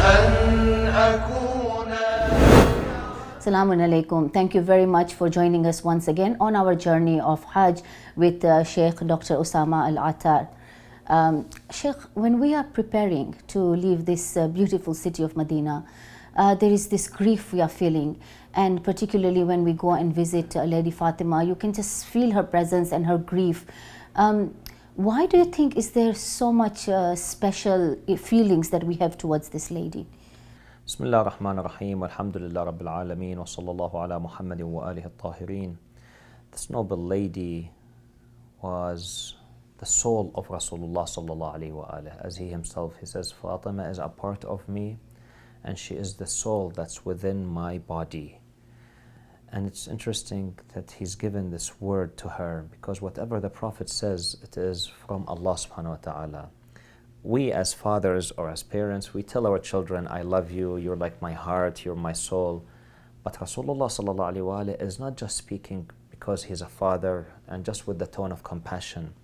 أن أكون. Assalamu alaikum. Thank you very much for joining us once again on our journey of Hajj with Sheikh Dr. Usama Al Atar. Sheikh, when we are preparing to leave this beautiful city of Medina, there is this grief we are feeling, and particularly when we go and visit Lady Fatima, you can just feel her presence and her grief. Why do you think is there so much special feelings that we have towards this lady? Bismillah ar-Rahman ar-Rahim, alhamdulillah rabbil alameen, wa sallallahu ala Muhammadin wa alihi al-tahirin. This noble lady was the soul of Rasulullah sallallahu alayhi wa alihi. As he himself, he says, Fatima is a part of me and she is the soul that's within my body. And it's interesting that he's given this word to her, because whatever the Prophet says, it is from Allah subhanahu wa ta'ala. We as fathers or as parents, we tell our children, I love you, you're like my heart, you're my soul. But Rasulullah sallallahu alayhi wa alihi is not just speaking because he's a father and just with the tone of compassion.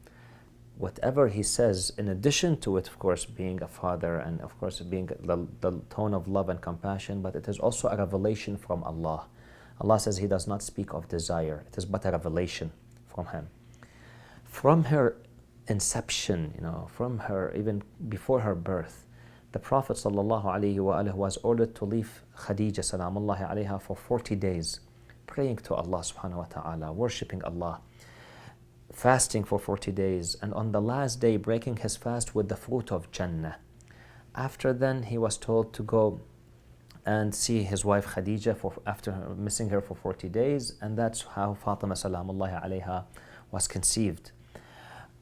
Whatever he says, in addition to it, of course, being a father and of course being the tone of love and compassion, but it is also a revelation from Allah. Allah says he does not speak of desire. It is but a revelation from him. From her inception, from her, even before her birth, the Prophet ﷺ was ordered to leave Khadija salamullahi alayha for 40 days, praying to Allah subhanahu wa ta'ala, worshipping Allah, fasting for 40 days, and on the last day breaking his fast with the fruit of Jannah. After then, he was told to go and see his wife Khadija after missing her for 40 days, and that's how Fatima salamullahi alayha was conceived.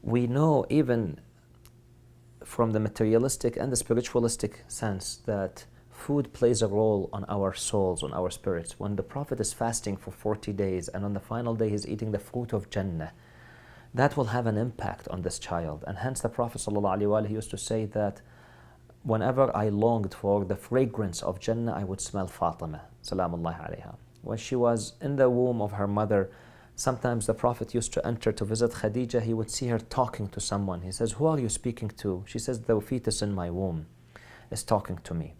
We know even from the materialistic and the spiritualistic sense that food plays a role on our souls, on our spirits. When the Prophet is fasting for 40 days and on the final day he's eating the fruit of Jannah, that will have an impact on this child. And hence the Prophet ﷺ used to say that whenever I longed for the fragrance of Jannah, I would smell Fatima salamullahi alayha. When she was in the womb of her mother, sometimes the Prophet used to enter to visit Khadija. He would see her talking to someone. He says, who are you speaking to? She says, the fetus in my womb is talking to me.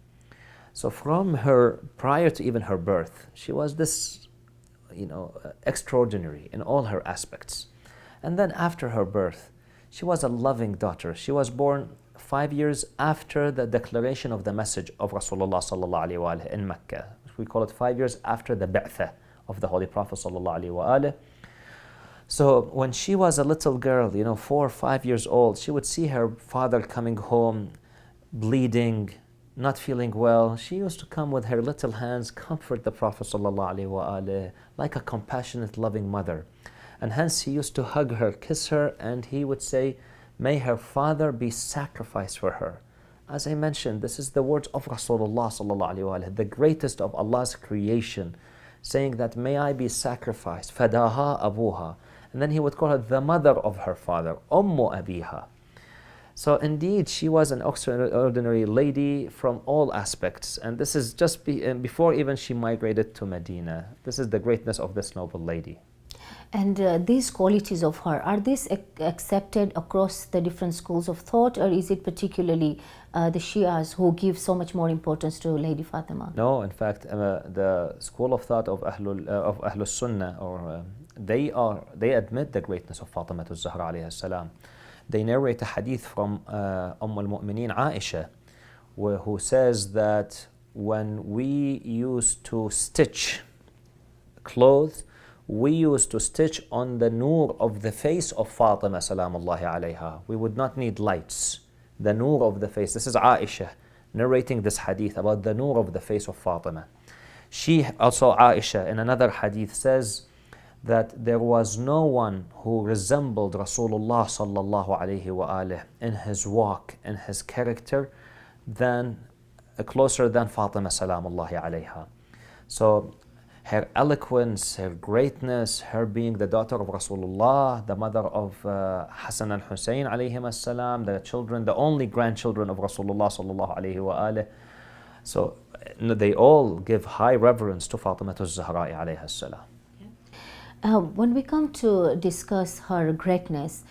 So from her, prior to even her birth, she was this, extraordinary in all her aspects. And then after her birth, she was a loving daughter. She was born 5 years after the declaration of the message of Rasulullah sallallahu alaihi wasallam in Mecca. We call it 5 years after the Ba'thah of the Holy Prophet sallallahu alaihi wasallam. So when she was a little girl, 4 or 5 years old, she would see her father coming home, bleeding, not feeling well. She used to come with her little hands, comfort the Prophet sallallahu alaihi wasallam like a compassionate, loving mother. And hence he used to hug her, kiss her, and he would say, may her father be sacrificed for her. As I mentioned, this is the words of Rasulullah sallallahu alaihi wasallam, the greatest of Allah's creation, saying that may I be sacrificed, fadaha abuha. And then he would call her the mother of her father, ummu abiha. So indeed, she was an extraordinary lady from all aspects. And this is just before even she migrated to Medina. This is the greatness of this noble lady. And these qualities of her, are these accepted across the different schools of thought, or is it particularly the Shias who give so much more importance to Lady Fatima? No, in fact, the school of thought of Ahlul Sunnah, or they admit the greatness of Fatima al-Zahra alayha salam. They narrate a hadith from al-Mu'mineen Aisha, who says that when we used to stitch clothes, we used to stitch on the nur of the face of Fatima salamullahi alayha. We would not need lights. The nur of the face. This is Aisha narrating this hadith about the nur of the face of Fatima. She also, Aisha, in another hadith says that there was no one who resembled Rasulullah sallallahu alayhi wa alihi in his walk, in his character, closer than Fatima salamullahi alayha. So her eloquence, her greatness, her being the daughter of Rasulullah, the mother of Hassan and Hussein alayhim as-salam, the children, the only grandchildren of Rasulullah sallallahu alayhi wa alihi. So they all give high reverence to Fatima al-Zahra alayha as-salam. When we come to discuss her greatness,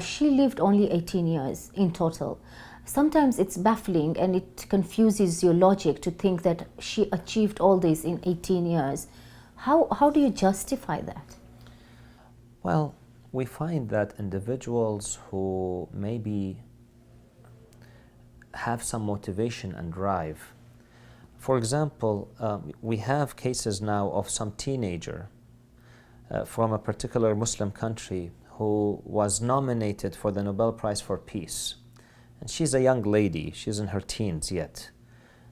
she lived only 18 years in total. sometimes it's baffling and it confuses your logic to think that she achieved all this in 18 years. How do you justify that? Well, we find that individuals who maybe have some motivation and drive. For example, we have cases now of some teenager from a particular Muslim country who was nominated for the Nobel Prize for Peace. And she's a young lady, she's in her teens yet.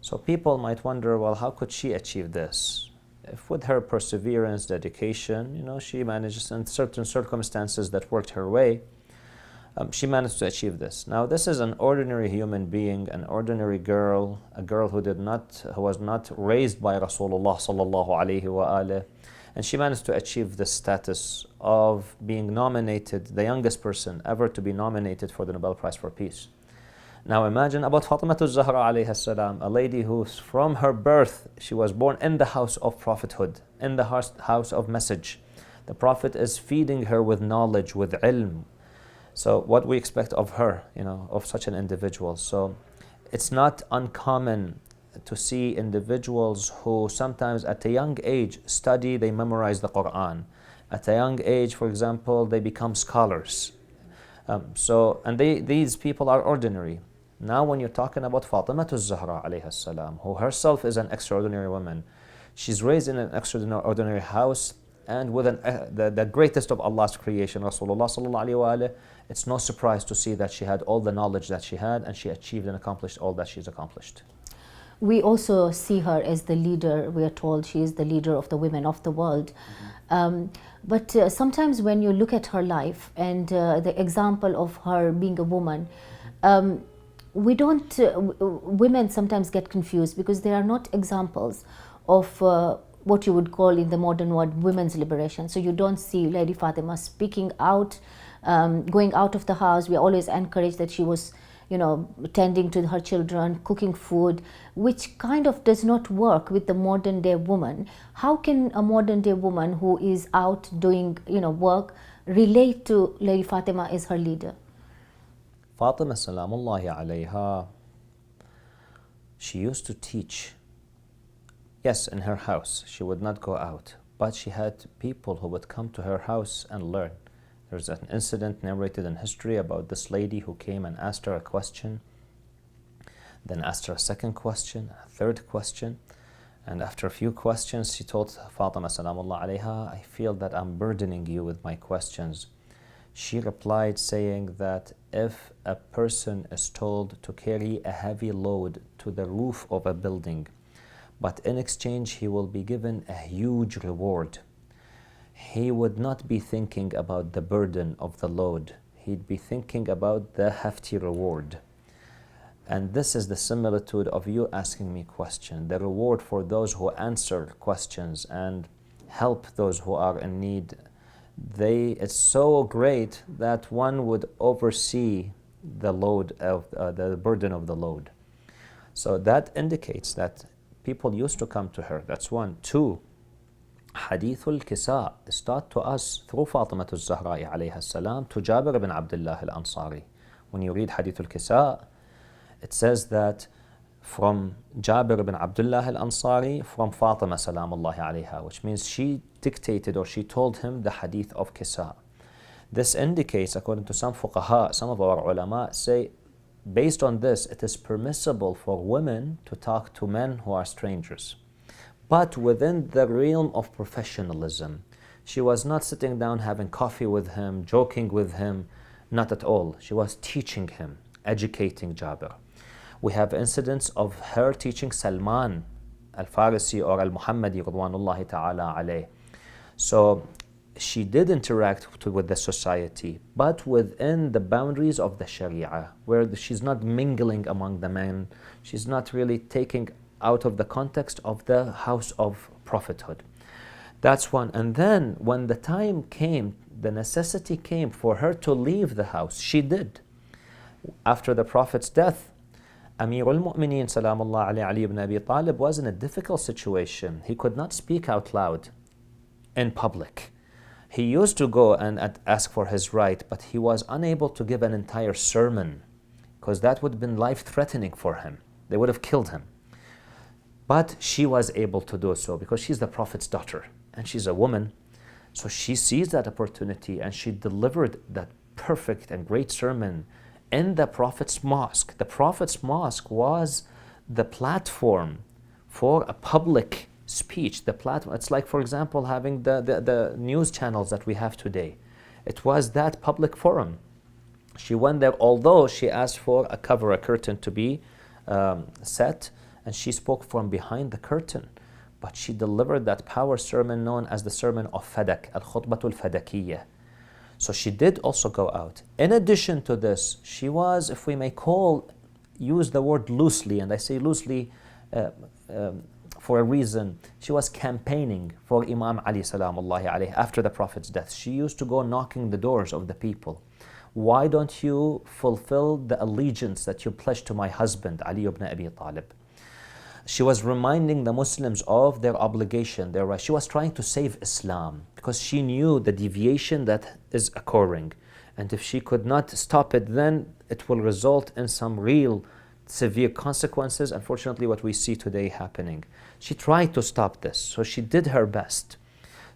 So people might wonder, well, how could she achieve this? If with her perseverance, dedication, she manages in certain circumstances that worked her way, she managed to achieve this. Now, this is an ordinary human being, an ordinary girl, a girl who was not raised by Rasulullah sallallahu alaihi wa and she managed to achieve the status of being nominated, the youngest person ever to be nominated for the Nobel Prize for Peace. Now imagine about Fatima al-Zahra alayha salam, a lady who from her birth, she was born in the house of prophethood, in the house of message. The Prophet is feeding her with knowledge, with ilm. So what we expect of her, of such an individual. So it's not uncommon to see individuals who sometimes at a young age study, they memorize the Quran. At a young age, for example, they become scholars. These people are ordinary. Now when you're talking about Fatima al-Zahra alayha salam, who herself is an extraordinary woman, she's raised in an extraordinary house and with the greatest of Allah's creation, Rasulullah sallallahu alayhi wa alayhi, it's no surprise to see that she had all the knowledge that she had and she achieved and accomplished all that she's accomplished. We also see her as the leader. We are told she is the leader of the women of the world. But sometimes when you look at her life and the example of her being a woman, women sometimes get confused because they are not examples of what you would call in the modern word women's liberation. So you don't see Lady Fatima speaking out, going out of the house. We always encourage that she was tending to her children, cooking food, which kind of does not work with the modern day woman. How can a modern day woman who is out doing work relate to Lady Fatima as her leader? Fatima salamullahi alayha, she used to teach. Yes, in her house, she would not go out, but she had people who would come to her house and learn. There's an incident narrated in history about this lady who came and asked her a question, then asked her a second question, a third question, and after a few questions, she told Fatima salamullah alayha, I feel that I'm burdening you with my questions. She replied saying that if a person is told to carry a heavy load to the roof of a building, but in exchange he will be given a huge reward, he would not be thinking about the burden of the load. He'd be thinking about the hefty reward. And this is the similitude of you asking me questions. The reward for those who answer questions and help those who are in need, it's so great that one would oversee the load of the burden of the load. So that indicates that people used to come to her. That's one. Two, Hadith al-Kisa is taught to us through Fatima al-Zahra alayha salam to Jabir ibn Abdullah al-Ansari. When you read Hadith al-Kisa, it says that from Jabir ibn Abdullah al-Ansari from Fatima salamullahi alayha, which means she dictated or she told him the Hadith of Kisa. This indicates, according to some fuqaha, some of our ulama say, based on this, it is permissible for women to talk to men who are strangers, but within the realm of professionalism. She was not sitting down having coffee with him, joking with him, not at all. She was teaching him, educating Jabir. We have incidents of her teaching Salman al-Farisi or al-Muhammadi radwanullahi ta'ala alayh. So she did interact with the society, but within the boundaries of the Sharia, where she's not mingling among the men, she's not really taking out of the context of the house of prophethood. That's one. And then when the time came, the necessity came for her to leave the house, she did. After the Prophet's death, Amir al-Mu'mineen salamullah alayhi, Ali ibn Abi Talib was in a difficult situation. He could not speak out loud in public. He used to go and ask for his right, but he was unable to give an entire sermon because that would have been life-threatening for him. They would have killed him. But she was able to do so because she's the Prophet's daughter and she's a woman. So she seized that opportunity and she delivered that perfect and great sermon in the Prophet's mosque. The Prophet's mosque was the platform for a public speech. The platform, it's like, for example, having the news channels that we have today. It was that public forum. She went there, although she asked for a cover, a curtain to be set, and she spoke from behind the curtain. But she delivered that power sermon known as the sermon of Fadak, al-Khutbatul Fadakiyya. So she did also go out. In addition to this, she was, if we may use the word loosely, and I say loosely for a reason, she was campaigning for Imam Ali salamullahi alayhi after the Prophet's death. She used to go knocking the doors of the people. Why don't you fulfill the allegiance that you pledged to my husband, Ali ibn Abi Talib? She was reminding the Muslims of their obligation, their right. She was trying to save Islam because she knew the deviation that is occurring. And if she could not stop it, then it will result in some real severe consequences. Unfortunately, what we see today happening. She tried to stop this, so she did her best.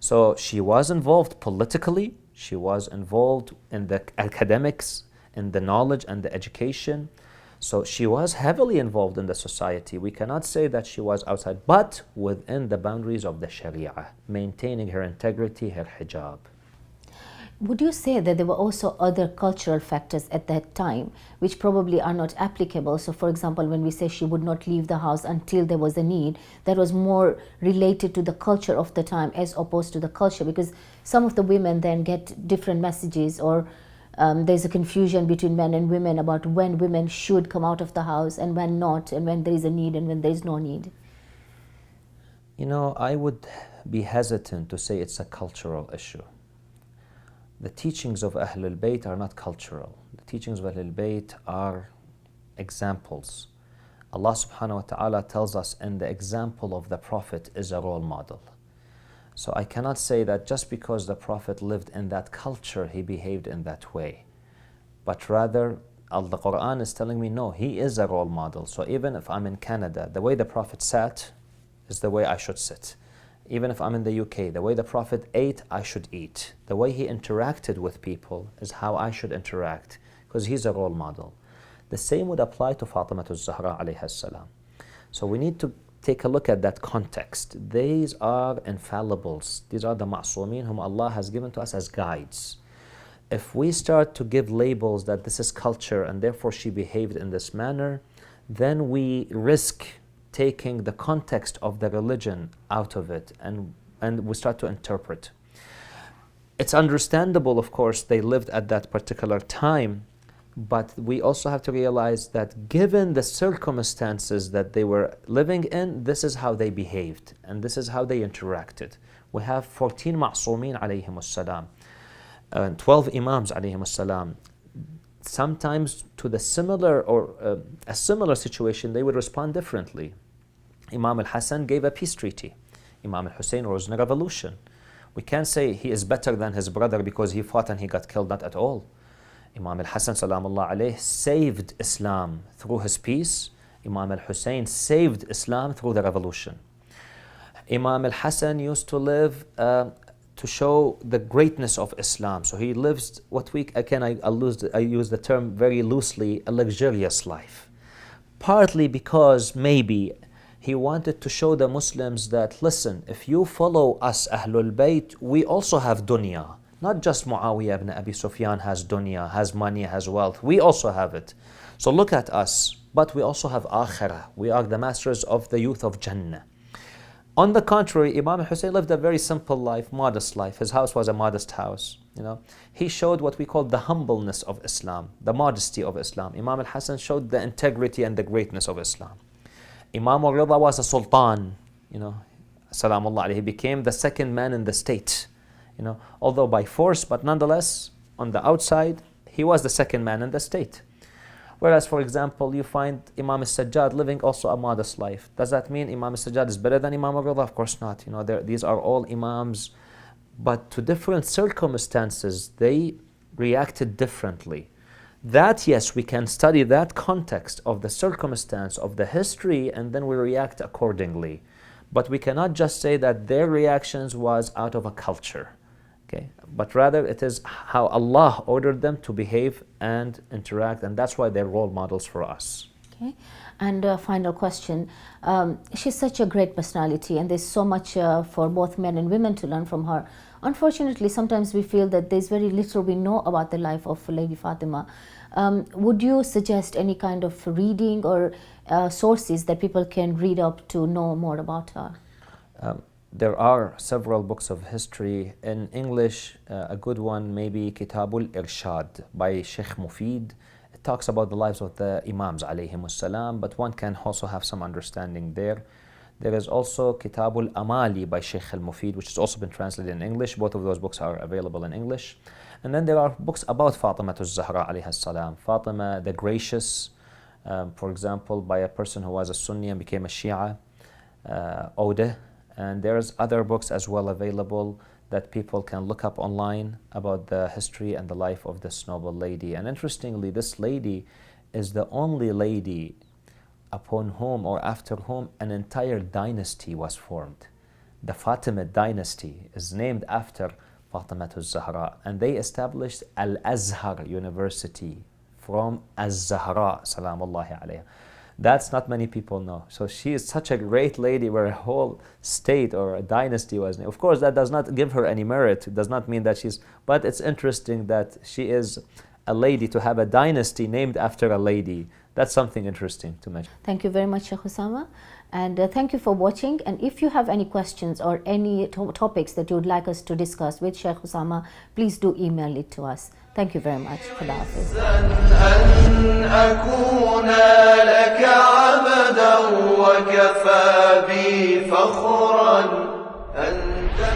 So she was involved politically, she was involved in the academics, in the knowledge and the education. So she was heavily involved in the society. We cannot say that she was outside, but within the boundaries of the Sharia, maintaining her integrity, her hijab. Would you say that there were also other cultural factors at that time which probably are not applicable? So for example, when we say she would not leave the house until there was a need, that was more related to the culture of the time as opposed to the culture, because some of the women then get different messages, or there's a confusion between men and women about when women should come out of the house and when not, and when there is a need and when there is no need. You know, I would be hesitant to say it's a cultural issue. The teachings of Ahlul Bayt are not cultural. The teachings of Ahlul Bayt are examples. Allah subhanahu wa ta'ala tells us, and the example of the Prophet is a role model. So I cannot say that just because the Prophet lived in that culture, he behaved in that way. But rather, the Quran is telling me, no, he is a role model. So even if I'm in Canada, the way the Prophet sat is the way I should sit. Even if I'm in the UK, the way the Prophet ate, I should eat. The way he interacted with people is how I should interact, because he's a role model. The same would apply to Fatima al-Zahra alayha salam. So we need to take a look at that context. These are infallibles. These are the ma'soomeen whom Allah has given to us as guides. If we start to give labels that this is culture and therefore she behaved in this manner, then we risk taking the context of the religion out of it, and we start to interpret. It's understandable, of course, they lived at that particular time, but we also have to realize that given the circumstances that they were living in, this is how they behaved, and this is how they interacted. We have 14 ma'soomeen alayhim as-salam, and 12 imams alayhim as-salam. Sometimes to the similar or a similar situation, they would respond differently. Imam al-Hassan gave a peace treaty. Imam al-Hussein rose in a revolution. We can't say he is better than his brother because he fought and he got killed, not at all. Imam al-Hassan salamullah alayh saved Islam through his peace. Imam al-Hussein saved Islam through the revolution. Imam al-Hassan used to live to show the greatness of Islam. So he lives what we, again I use the term very loosely, a luxurious life. Partly because maybe he wanted to show the Muslims that, listen, if you follow us Ahlul Bayt, we also have dunya. Not just Muawiyah ibn Abi Sufyan has dunya, has money, has wealth. We also have it. So look at us. But we also have akhirah. We are the masters of the youth of Jannah. On the contrary, Imam Hussein lived a very simple life, modest life. His house was a modest house. He showed what we call the humbleness of Islam, the modesty of Islam. Imam al-Hassan showed the integrity and the greatness of Islam. Imam al-Rida was a sultan, salamullah alayhi. He became the second man in the state, although by force, but nonetheless, on the outside, he was the second man in the state. Whereas, for example, you find Imam al-Sajjad living also a modest life. Does that mean Imam al-Sajjad is better than Imam al-Rida? Of course not. These are all Imams, but to different circumstances, they reacted differently. That, yes, we can study that context of the circumstance of the history and then we react accordingly. But we cannot just say that their reactions was out of a culture. Okay? But rather it is how Allah ordered them to behave and interact, and that's why they're role models for us. Okay. And final question. She's such a great personality and there's so much for both men and women to learn from her. Unfortunately, sometimes we feel that there's very little we know about the life of Lady Fatima. Would you suggest any kind of reading or sources that people can read up to know more about her? There are several books of history. In English, a good one maybe Kitabul Irshad by Sheikh Mufid. It talks about the lives of the Imams alayhimus salam, but one can also have some understanding there. There is also Kitabul Amali by Sheikh Al-Mufid, which has also been translated in English. Both of those books are available in English. And then there are books about Fatima az-Zahra alayha salam. Fatima the Gracious, for example, by a person who was a Sunni and became a Shia, Ode. And there's other books as well available that people can look up online about the history and the life of this noble lady. And interestingly, this lady is the only lady upon whom or after whom an entire dynasty was formed. The Fatimid dynasty is named after Fatima az-Zahra, and they established Al-Azhar University from Az-Zahra salamullahi alayha. That's not many people know. So she is such a great lady where a whole state or a dynasty was named. Of course, that does not give her any merit. It does not mean that she's, but it's interesting that she is a lady, to have a dynasty named after a lady. That's something interesting to mention. Thank you very much, Sheikh Usama. And thank you for watching. And if you have any questions or any topics that you would like us to discuss with Sheikh Usama, please do email it to us. Thank you very much. Khuda Hafiz. أن أكون لك عبدا وكفى بي فخرا أنت